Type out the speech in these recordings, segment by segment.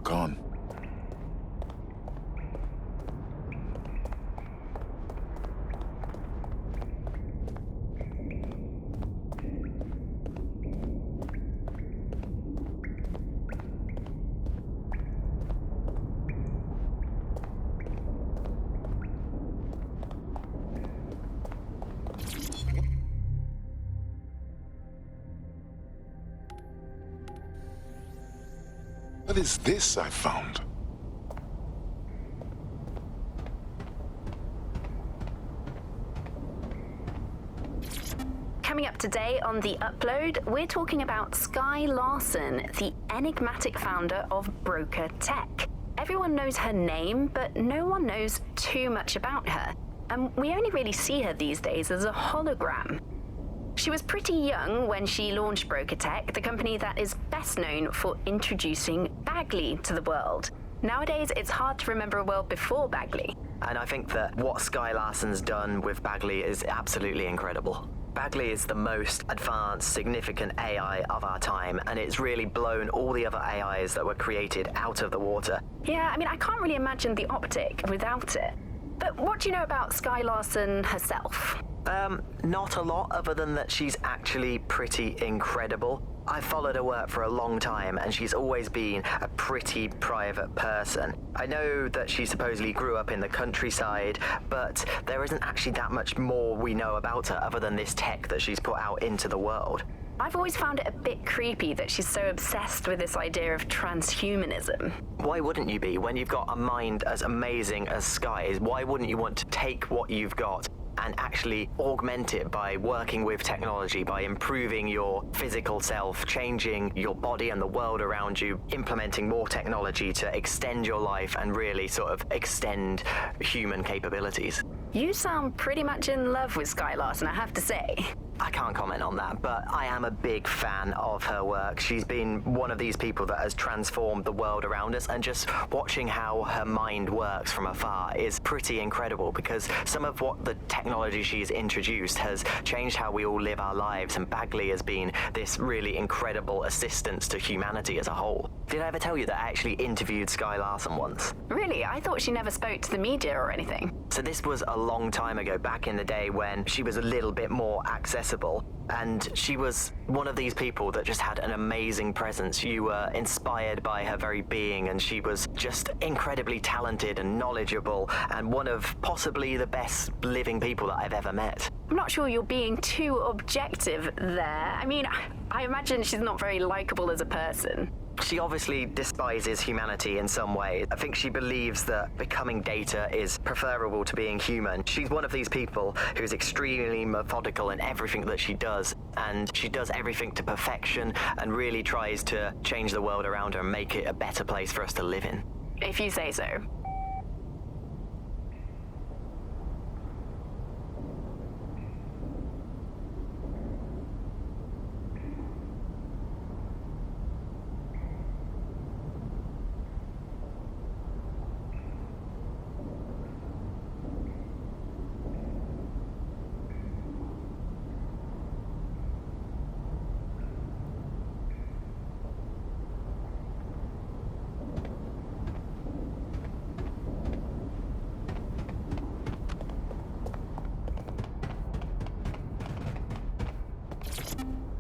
Gone. What is this I found? Coming up today on The Upload, we're talking about Skye Larson, the enigmatic founder of Broca Tech. Everyone knows her name, but no one knows too much about her. And we only really see her these days as a hologram. She was pretty young when she launched Broca Tech, the company that is best known for introducing Bagley to the world. Nowadays, it's hard to remember a world before Bagley. And I think that what Skye Larson's done with Bagley is absolutely incredible. Bagley is the most advanced, significant AI of our time, and it's really blown all the other AIs that were created out of the water. Yeah, I can't really imagine the optic without it. But what do you know about Skye Larson herself? Not a lot, other than that she's actually pretty incredible. I've followed her work for a long time, and she's always been a pretty private person. I know that she supposedly grew up in the countryside, but there isn't actually that much more we know about her other than this tech that she's put out into the world. I've always found it a bit creepy that she's so obsessed with this idea of transhumanism. Why wouldn't you be? When you've got a mind as amazing as Skye's, why wouldn't you want to take what you've got and actually augment it by working with technology, by improving your physical self, changing your body and the world around you, implementing more technology to extend your life and really sort of extend human capabilities? You sound pretty much in love with Skye Larson, I have to say. I can't comment on that, but I am a big fan of her work. She's been one of these people that has transformed the world around us, and just watching how her mind works from afar is pretty incredible, because some of what the technology she's introduced has changed how we all live our lives, and Bagley has been this really incredible assistance to humanity as a whole. Did I ever tell you that I actually interviewed Skye Larson once? Really? I thought she never spoke to the media or anything. So this was a long time ago, back in the day when she was a little bit more accessible, and she was one of these people that just had an amazing presence. You were inspired by her very being, and she was just incredibly talented and knowledgeable, and one of possibly the best living people that I've ever met. I'm not sure you're being too objective there. I imagine she's not very likable as a person. She obviously despises humanity in some way. I think she believes that becoming data is preferable to being human. She's one of these people who's extremely methodical in everything that she does, and she does everything to perfection and really tries to change the world around her and make it a better place for us to live in. If you say so.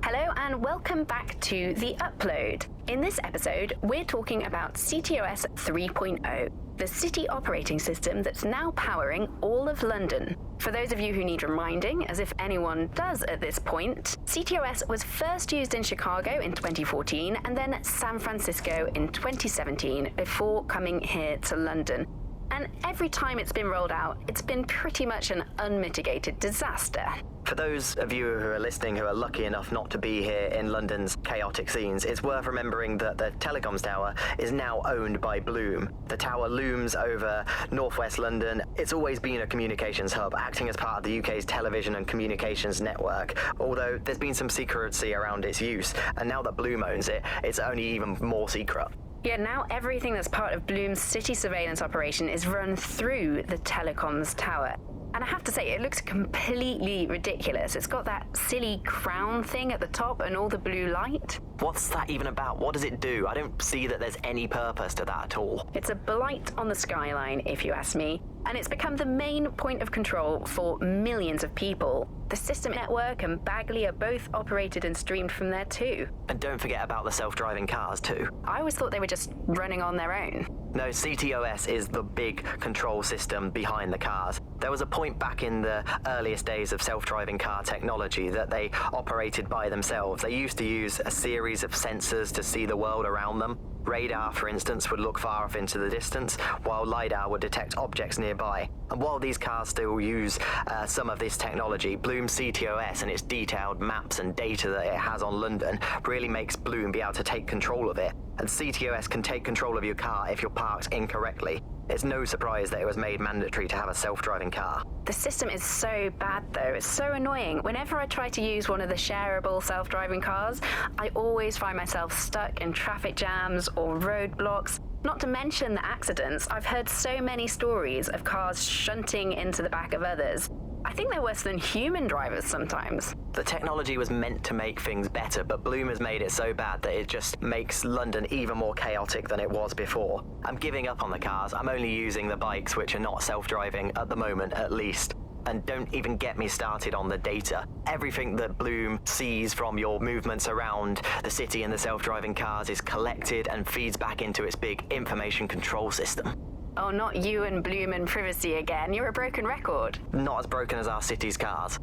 Hello and welcome back to The Upload. In this episode, we're talking about CTOS 3.0, the city operating system that's now powering all of London. For those of you who need reminding, as if anyone does at this point, CTOS was first used in Chicago in 2014 and then San Francisco in 2017 before coming here to London. And every time it's been rolled out, it's been pretty much an unmitigated disaster. For those of you who are listening who are lucky enough not to be here in London's chaotic scenes, it's worth remembering that the telecoms tower is now owned by Bloom. The tower looms over northwest London. It's always been a communications hub, acting as part of the UK's television and communications network, although there's been some secrecy around its use, and now that Bloom owns it, it's only even more secret. Yeah, now everything that's part of Bloom's city surveillance operation is run through the telecoms tower. And I have to say, it looks completely ridiculous. It's got that silly crown thing at the top and all the blue light. What's that even about? What does it do? I don't see that there's any purpose to that at all. It's a blight on the skyline, if you ask me, and it's become the main point of control for millions of people. The System Network and Bagley are both operated and streamed from there too. And don't forget about the self-driving cars too. I always thought they were just running on their own. No, CTOS is the big control system behind the cars. There was a point back in the earliest days of self-driving car technology that they operated by themselves. They used to use a series of sensors to see the world around them. Radar, for instance, would look far off into the distance, while LiDAR would detect objects nearby. And while these cars still use some of this technology, Bloom's CTOS and its detailed maps and data that it has on London really makes Bloom be able to take control of it. And CTOS can take control of your car if you're parked incorrectly. It's no surprise that it was made mandatory to have a self-driving car. The system is so bad though, it's so annoying. Whenever I try to use one of the shareable self-driving cars, I always find myself stuck in traffic jams or roadblocks. Not to mention the accidents. I've heard so many stories of cars shunting into the back of others. I think they're worse than human drivers sometimes. The technology was meant to make things better, but Bloom has made it so bad that it just makes London even more chaotic than it was before. I'm giving up on the cars. I'm only using the bikes, which are not self-driving at the moment, at least. And don't even get me started on the data. Everything that Bloom sees from your movements around the city and the self-driving cars is collected and feeds back into its big information control system. Oh, not you and Bloom and privacy again. You're a broken record. Not as broken as our city's cars.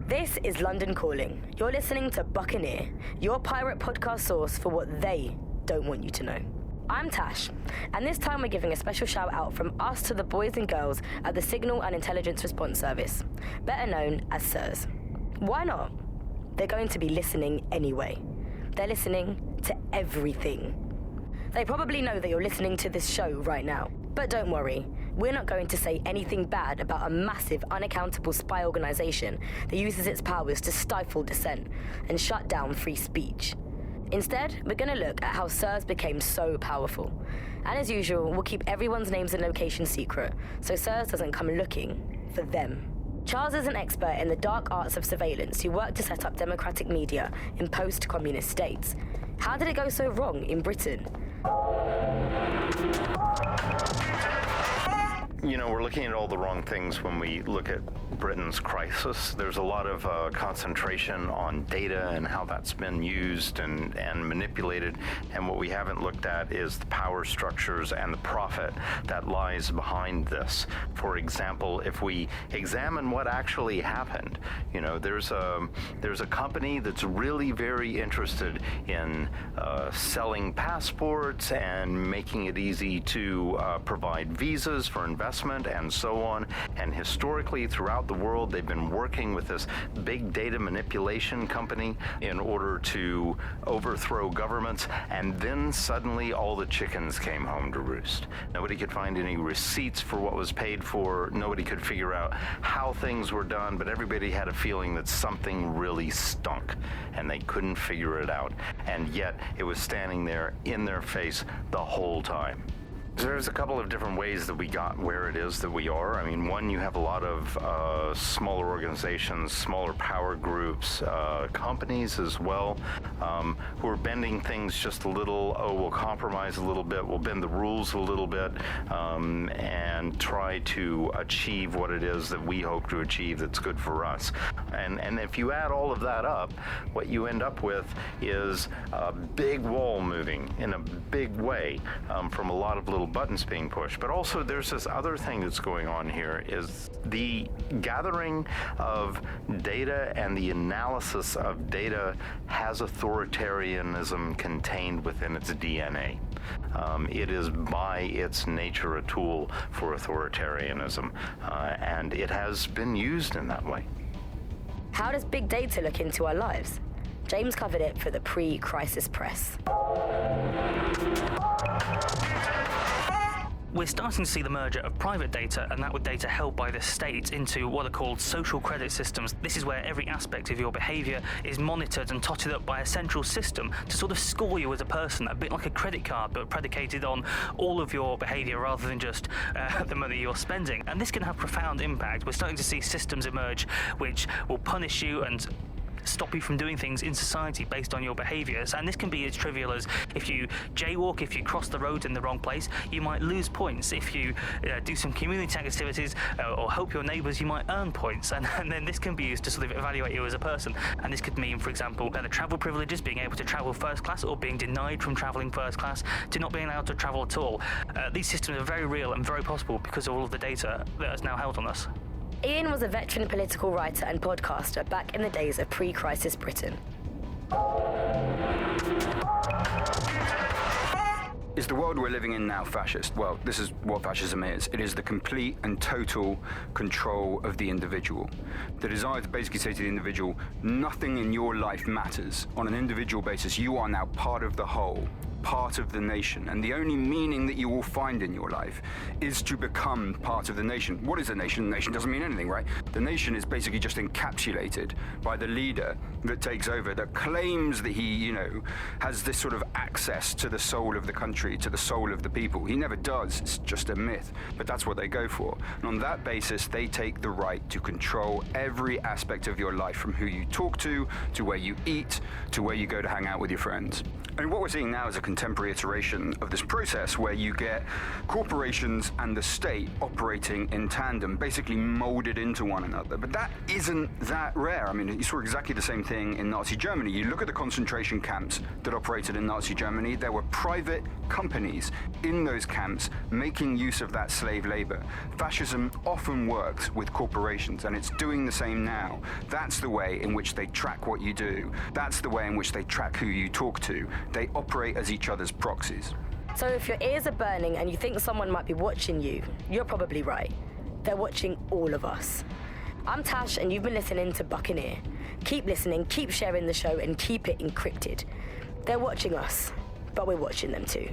This is London Calling. You're listening to Buccaneer, your pirate podcast source for what they don't want you to know. I'm Tash, and this time we're giving a special shout out from us to the boys and girls at the Signal and Intelligence Response Service, better known as SIRS. Why not? They're going to be listening anyway. They're listening to everything. They probably know that you're listening to this show right now. But don't worry, we're not going to say anything bad about a massive, unaccountable spy organization that uses its powers to stifle dissent and shut down free speech. Instead, we're going to look at how SIRS became so powerful. And as usual, we'll keep everyone's names and locations secret, so SIRS doesn't come looking for them. Charles is an expert in the dark arts of surveillance who worked to set up democratic media in post-communist states. How did it go so wrong in Britain? You know, we're looking at all the wrong things when we look at Britain's crisis. There's a lot of concentration on data and how that's been used and manipulated. And what we haven't looked at is the power structures and the profit that lies behind this. For example, if we examine what actually happened, you know, there's a company that's really very interested in selling passports and making it easy to provide visas for investment and so on. And historically, throughout the world, they've been working with this big data manipulation company in order to overthrow governments. And then suddenly all the chickens came home to roost. Nobody could find any receipts for what was paid for. Nobody could figure out how things were done, but everybody had a feeling that something really stunk and they couldn't figure it out. And yet it was standing there in their face the whole time. There's a couple of different ways that we got where it is that we are. I mean, one, you have a lot of smaller organizations, smaller power groups, companies as well, who are bending things just a little. Oh, we'll compromise a little bit, we'll bend the rules a little bit, and try to achieve what it is that we hope to achieve that's good for us. And if you add all of that up, what you end up with is a big wall moving in a big way, from a lot of little buttons being pushed. But also there's this other thing that's going on here, is the gathering of data and the analysis of data has authoritarianism contained within its DNA. It is by its nature a tool for authoritarianism, and it has been used in that way. How does big data look into our lives? James covered it for the pre-crisis press. We're starting to see the merger of private data and that with data held by the state into what are called social credit systems. This is where every aspect of your behaviour is monitored and totted up by a central system to sort of score you as a person, a bit like a credit card, but predicated on all of your behaviour rather than just the money you're spending. And this can have profound impact. We're starting to see systems emerge which will punish you and stop you from doing things in society based on your behaviours. And this can be as trivial as if you jaywalk, if you cross the road in the wrong place, you might lose points. If you do some community activities or help your neighbours, you might earn points. And then this can be used to sort of evaluate you as a person. And this could mean, for example, the travel privileges, being able to travel first class, or being denied from travelling first class, to not being allowed to travel at all. These systems are very real and very possible because of all of the data that is now held on us. Ian was a veteran political writer and podcaster back in the days of pre-crisis Britain. Is the world we're living in now fascist? Well, this is what fascism is. It is the complete and total control of the individual. The desire to basically say to the individual, nothing in your life matters. On an individual basis, you are now part of the whole, part of the nation, and the only meaning that you will find in your life is to become part of the nation. What is a nation? The nation doesn't mean anything, right? The nation is basically just encapsulated by the leader that takes over, that claims that he, has this sort of access to the soul of the country, to the soul of the people. He never does. It's just a myth, but that's what they go for. And on that basis, they take the right to control every aspect of your life, from who you talk to where you eat, to where you go to hang out with your friends. And what we're seeing now is a contemporary iteration of this process where you get corporations and the state operating in tandem, basically molded into one another. But that isn't that rare. I mean, you saw exactly the same thing in Nazi Germany. You look at the concentration camps that operated in Nazi Germany, there were private companies in those camps making use of that slave labor. Fascism often works with corporations, and it's doing the same now. That's the way in which they track what you do. That's the way in which they track who you talk to. They operate as each other's proxies. So if your ears are burning and you think someone might be watching you, you're probably right. They're watching all of us. I'm Tash, and you've been listening to Buccaneer. Keep listening, keep sharing the show, and keep it encrypted. They're watching us, but we're watching them too.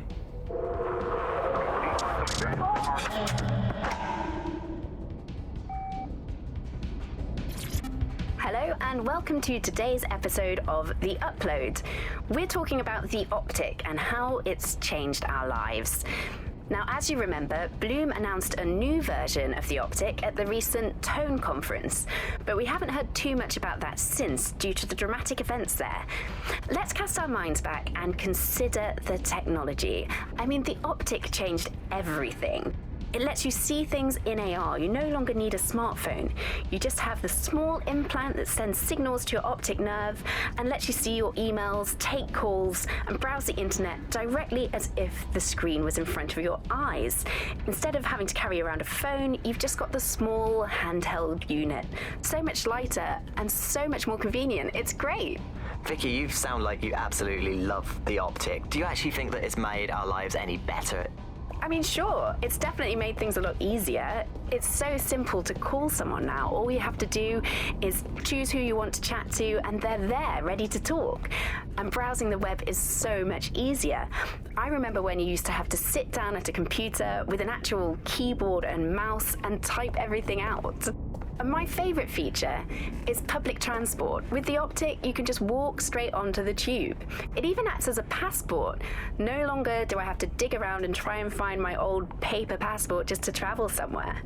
Hello and welcome to today's episode of The Upload. We're talking about the Optic and how it's changed our lives. Now, as you remember, Bloom announced a new version of the Optic at the recent Tone conference, but we haven't heard too much about that since due to the dramatic events there. Let's cast our minds back and consider the technology. I mean, the Optic changed everything. It lets you see things in AR. You no longer need a smartphone. You just have the small implant that sends signals to your optic nerve and lets you see your emails, take calls, and browse the internet directly as if the screen was in front of your eyes. Instead of having to carry around a phone, you've just got the small handheld unit. So much lighter and so much more convenient. It's great. Vicky, you sound like you absolutely love the Optic. Do you actually think that it's made our lives any better? I mean, sure, it's definitely made things a lot easier. It's so simple to call someone now. All you have to do is choose who you want to chat to, and they're there, ready to talk. And browsing the web is so much easier. I remember when you used to have to sit down at a computer with an actual keyboard and mouse and type everything out. And my favourite feature is public transport. With the Optic, you can just walk straight onto the tube. It even acts as a passport. No longer do I have to dig around and try and find my old paper passport just to travel somewhere.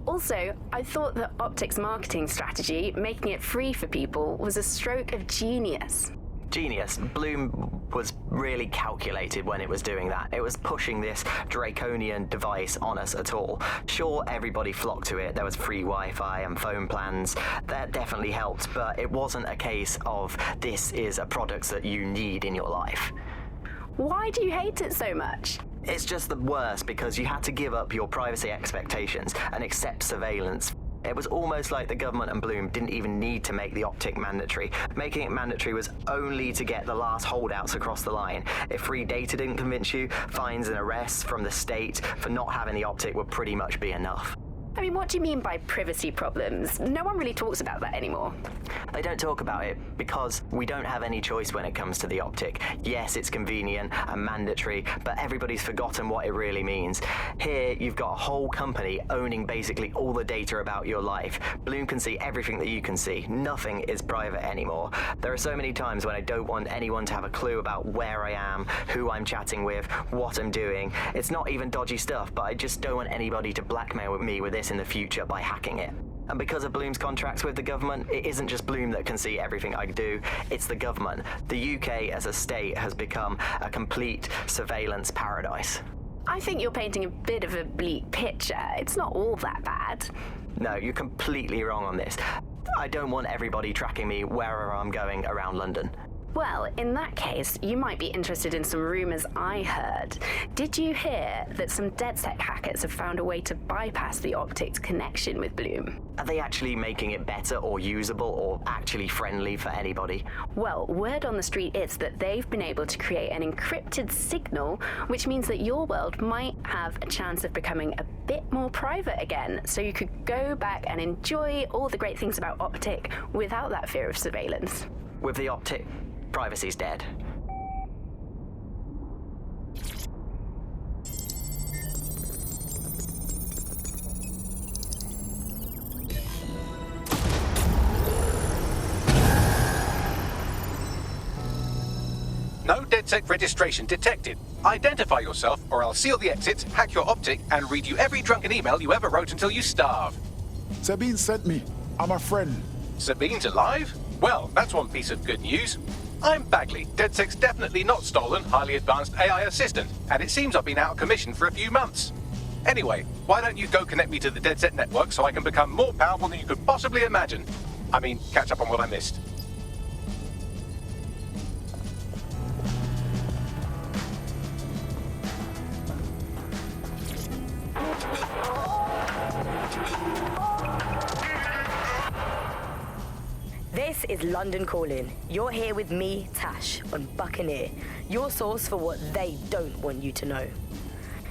Also, I thought that Optic's marketing strategy, making it free for people, was a stroke of genius. Genius. Bloom was really calculated when it was doing that. It was pushing this draconian device on us at all. Sure, everybody flocked to it. There was free Wi-Fi and phone plans. That definitely helped, but it wasn't a case of this is a product that you need in your life. Why do you hate it so much? It's just the worst because you had to give up your privacy expectations and accept surveillance. It was almost like the government and Bloom didn't even need to make the Optic mandatory. Making it mandatory was only to get the last holdouts across the line. If free data didn't convince you, fines and arrests from the state for not having the Optic would pretty much be enough. I mean, what do you mean by privacy problems? No one really talks about that anymore. They don't talk about it because we don't have any choice when it comes to the Optic. Yes, it's convenient and mandatory, but everybody's forgotten what it really means. Here, you've got a whole company owning basically all the data about your life. Bloom can see everything that you can see. Nothing is private anymore. There are so many times when I don't want anyone to have a clue about where I am, who I'm chatting with, what I'm doing. It's not even dodgy stuff, but I just don't want anybody to blackmail me with this in the future by hacking it. And because of Bloom's contracts with the government, it isn't just Bloom that can see everything I do, it's the government. The UK as a state has become a complete surveillance paradise. I think you're painting a bit of a bleak picture. It's not all that bad. No, you're completely wrong on this. I don't want everybody tracking me wherever I'm going around London. Well, in that case, you might be interested in some rumours I heard. Did you hear that some DedSec hackers have found a way to bypass the Optic's connection with Bloom? Are they actually making it better or usable or actually friendly for anybody? Well, word on the street is that they've been able to create an encrypted signal, which means that your world might have a chance of becoming a bit more private again, so you could go back and enjoy all the great things about Optic without that fear of surveillance. With the Optic, privacy's dead. No DedSec registration detected. Identify yourself or I'll seal the exits, hack your Optic, and read you every drunken email you ever wrote until you starve. Sabine sent me. I'm a friend. Sabine's alive? Well, that's one piece of good news. I'm Bagley, DedSec's definitely not stolen, highly advanced AI assistant, and it seems I've been out of commission for a few months. Anyway, why don't you go connect me to the DedSec network so I can become more powerful than you could possibly imagine? I mean, catch up on what I missed. This is London Calling. You're here with me, Tash, on Buccaneer, your source for what they don't want you to know.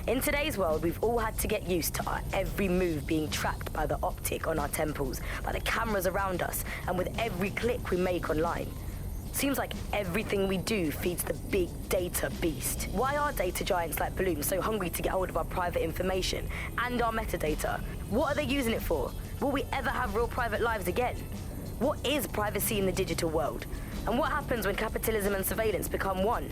In today's world, we've all had to get used to our every move being tracked by the Optic on our temples, by the cameras around us, and with every click we make online. Seems like everything we do feeds the big data beast. Why are data giants like Bloom so hungry to get hold of our private information and our metadata? What are they using it for? Will we ever have real private lives again? What is privacy in the digital world? And what happens when capitalism and surveillance become one?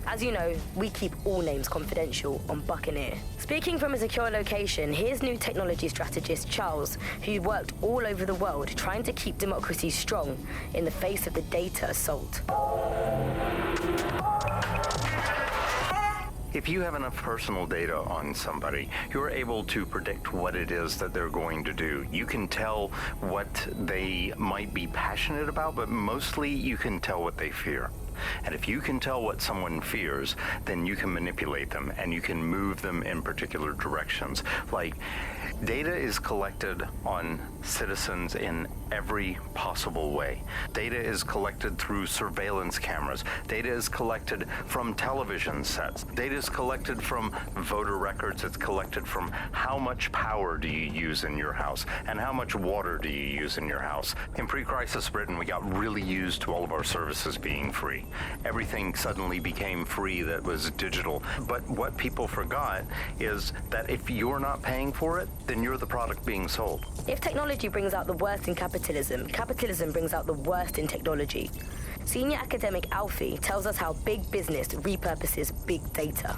As you know, we keep all names confidential on Buccaneer. Speaking from a secure location, here's new technology strategist Charles, who worked all over the world trying to keep democracy strong in the face of the data assault. If you have enough personal data on somebody, you're able to predict what it is that they're going to do. You can tell what they might be passionate about, but mostly you can tell what they fear. And if you can tell what someone fears, then you can manipulate them and you can move them in particular directions. Like, data is collected on citizens in every possible way. Data is collected through surveillance cameras. Data is collected from television sets. Data is collected from voter records. It's collected from how much power do you use in your house and how much water do you use in your house. In pre-crisis Britain, we got really used to all of our services being free. Everything suddenly became free that was digital. But what people forgot is that if you're not paying for it, then you're the product being sold. If technology brings out the worst in capitalism, capitalism brings out the worst in technology. Senior academic Alfie tells us how big business repurposes big data.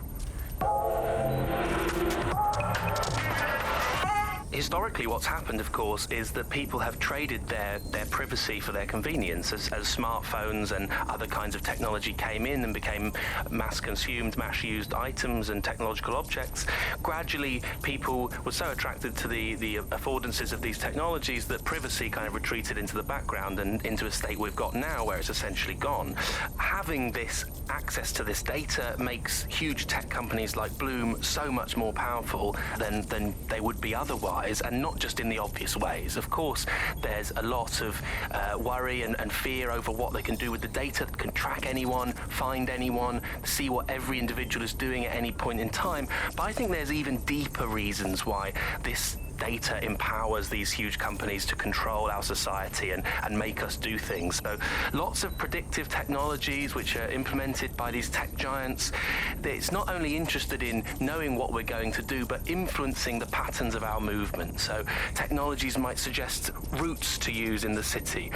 Historically, what's happened, of course, is that people have traded their privacy for their convenience as smartphones and other kinds of technology came in and became mass-consumed, mass-used items and technological objects. Gradually, people were so attracted to the affordances of these technologies that privacy kind of retreated into the background and into a state we've got now where it's essentially gone. Having this access to this data makes huge tech companies like Bloom so much more powerful than they would be otherwise. And not just in the obvious ways. Of course, there's a lot of worry and fear over what they can do with the data, can track anyone, find anyone, see what every individual is doing at any point in time. But I think there's even deeper reasons why this data empowers these huge companies to control our society and make us do things. So lots of predictive technologies which are implemented by these tech giants. It's not only interested in knowing what we're going to do, but influencing the patterns of our movement. So technologies might suggest routes to use in the city,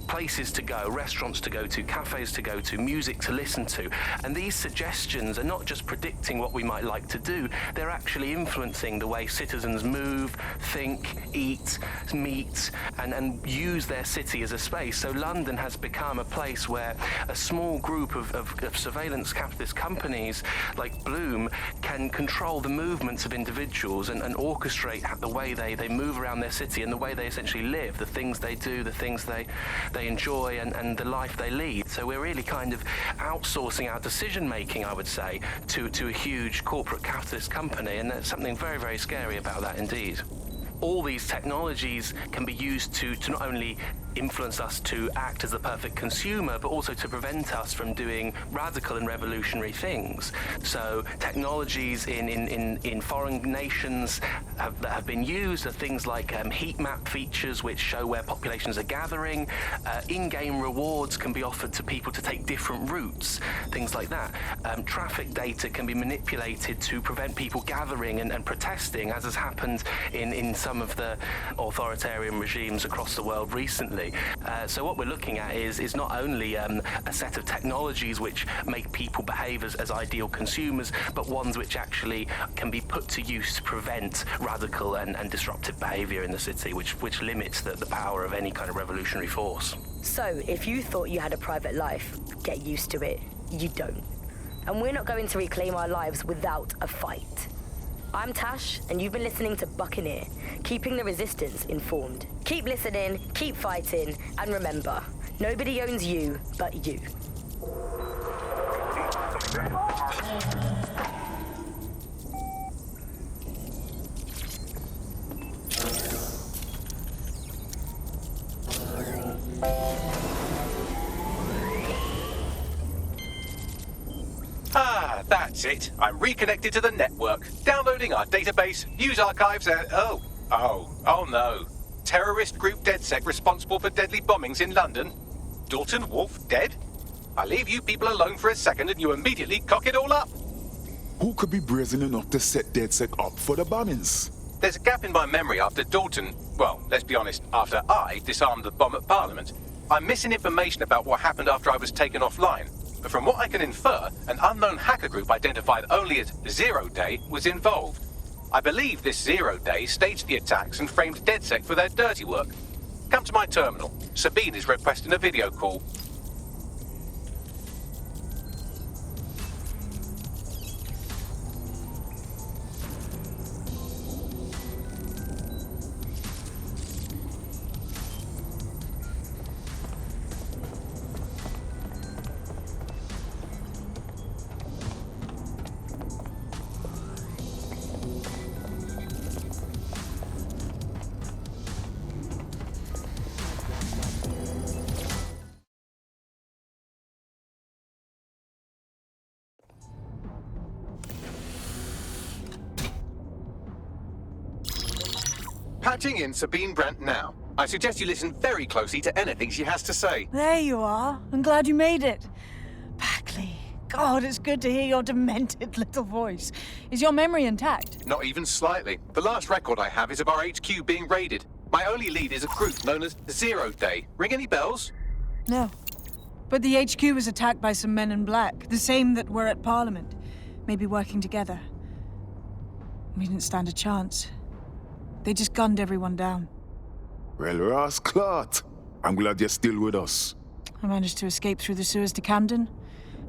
places to go, restaurants to go to, cafes to go to, music to listen to. And these suggestions are not just predicting what we might like to do, they're actually influencing the way citizens move, think, eat, meet, and use their city as a space. So London has become a place where a small group of surveillance capitalist companies like Bloom can control the movements of individuals and orchestrate the way they move around their city and the way they essentially live, the things they do, the things they enjoy, and the life they lead. So we're really kind of outsourcing our decision-making, I would say, to a huge corporate capitalist company, and there's something very, very scary about that indeed. All these technologies can be used to not only influence us to act as the perfect consumer, but also to prevent us from doing radical and revolutionary things. So technologies in foreign nations that have been used are things like heat map features which show where populations are gathering. In-game rewards can be offered to people to take different routes, things like that. Traffic data can be manipulated to prevent people gathering and protesting, as has happened in some of the authoritarian regimes across the world recently. So what we're looking at is not only a set of technologies which make people behave as ideal consumers, but ones which actually can be put to use to prevent radical and disruptive behavior in the city, which limits the power of any kind of revolutionary force. So, if you thought you had a private life, get used to it. You don't. And we're not going to reclaim our lives without a fight. I'm Tash, and you've been listening to Buccaneer, keeping the resistance informed. Keep listening, keep fighting, and remember, nobody owns you but you. Ah, that's it. I'm reconnected to the network, downloading our database, news archives, and oh no. Terrorist group DedSec responsible for deadly bombings in London? Dalton Wolf dead? I leave you people alone for a second and you immediately cock it all up. Who could be brazen enough to set DedSec up for the bombings? There's a gap in my memory after Dalton, well, let's be honest, after I disarmed the bomb at Parliament. I'm missing information about what happened after I was taken offline. But from what I can infer, an unknown hacker group identified only as Zero Day was involved. I believe this 0 Day staged the attacks and framed DedSec for their dirty work. Come to my terminal. Sabine is requesting a video call. Patching in Sabine Brandt now. I suggest you listen very closely to anything she has to say. There you are. I'm glad you made it. Bagley, God, it's good to hear your demented little voice. Is your memory intact? Not even slightly. The last record I have is of our HQ being raided. My only lead is a group known as Zero Day. Ring any bells? No. But the HQ was attacked by some men in black, the same that were at Parliament. Maybe working together. We didn't stand a chance. They just gunned everyone down. Well, Ross Clark, I'm glad you're still with us. I managed to escape through the sewers to Camden.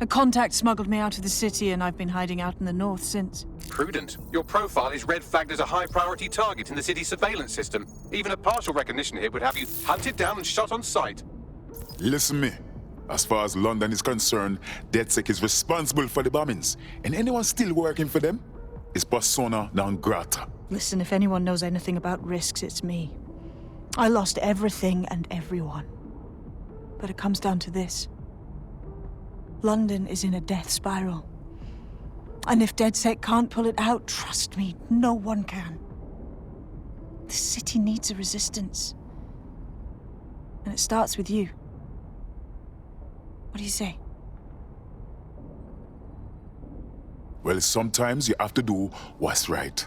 A contact smuggled me out of the city, and I've been hiding out in the north since. Prudent. Your profile is red flagged as a high-priority target in the city's surveillance system. Even a partial recognition here would have you hunted down and shot on sight. Listen me. As far as London is concerned, DedSec is responsible for the bombings. And anyone still working for them is persona non grata. Listen, if anyone knows anything about risks, it's me. I lost everything and everyone. But it comes down to this. London is in a death spiral. And if DedSec can't pull it out, trust me, no one can. The city needs a resistance. And it starts with you. What do you say? Well, sometimes you have to do what's right.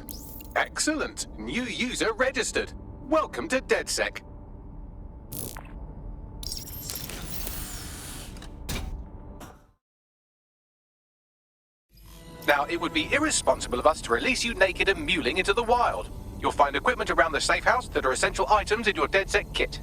Excellent. New user registered. Welcome to DedSec. Now, it would be irresponsible of us to release you naked and mewling into the wild. You'll find equipment around the safe house that are essential items in your DedSec kit.